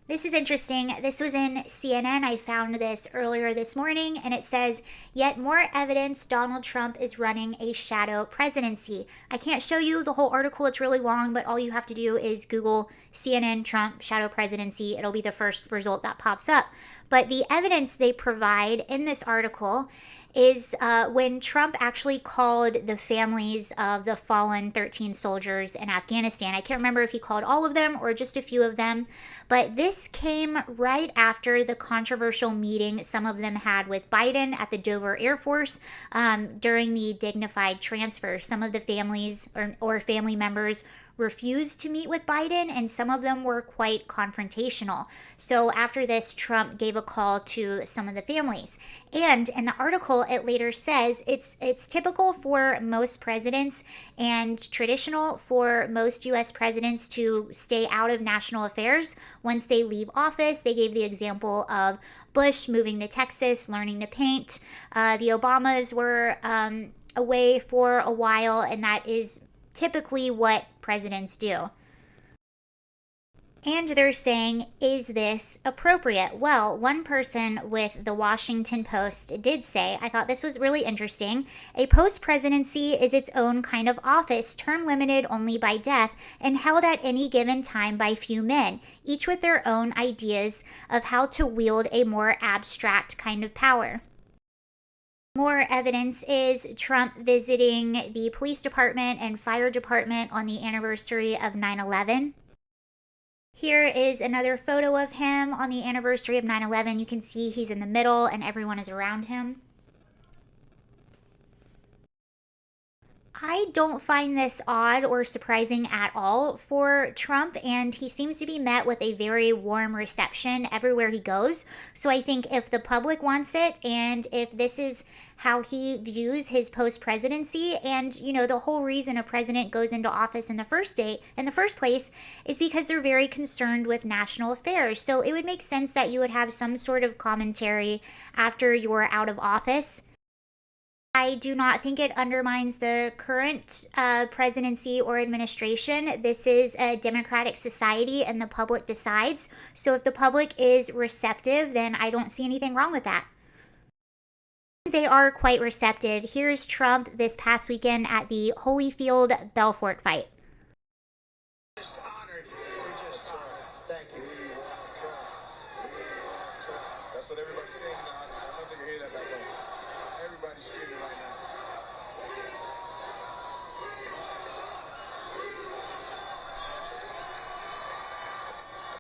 This is interesting. This was in CNN. I found this earlier this morning, and it says, yet more evidence Donald Trump is running a shadow presidency. I can't show you the whole article, it's really long, but all you have to do is Google CNN Trump shadow presidency. It'll be the first result that pops up. But the evidence they provide in this article is when Trump actually called the families of the fallen 13 soldiers in Afghanistan. I can't remember if he called all of them or just a few of them, but this came right after the controversial meeting some of them had with Biden at the Dover Air Force during the dignified transfer. Some of the families or family members refused to meet with Biden, and some of them were quite confrontational. So after this, Trump gave a call to some of the families. And in the article, it later says it's typical for most presidents and traditional for most U.S. presidents to stay out of national affairs once they leave office. They gave the example of Bush moving to Texas, learning to paint. The Obamas were away for a while, and that is typically what presidents do. And they're saying, is this appropriate? Well, one person with the Washington Post did say, I thought this was really interesting, a post presidency is its own kind of office, term limited only by death, and held at any given time by few men, each with their own ideas of how to wield a more abstract kind of power. More evidence is Trump visiting the police department and fire department on the anniversary of 9/11. Here is another photo of him on the anniversary of 9/11. You can see he's in the middle and everyone is around him. I don't find this odd or surprising at all for Trump, and he seems to be met with a very warm reception everywhere he goes. So I think if the public wants it, and if this is how he views his post presidency, and the whole reason a president goes into office in the first place is because they're very concerned with national affairs. So it would make sense that you would have some sort of commentary after you're out of office. I do not think it undermines the current presidency or administration. This is a democratic society and the public decides. So if the public is receptive, then I don't see anything wrong with that. They are quite receptive. Here's Trump this past weekend at the Holyfield Belfort fight. Just honored. We just thank you. We want Trump. We want Trump. That's what everybody's saying now. I don't think you hear that back home. Everybody's screaming right now.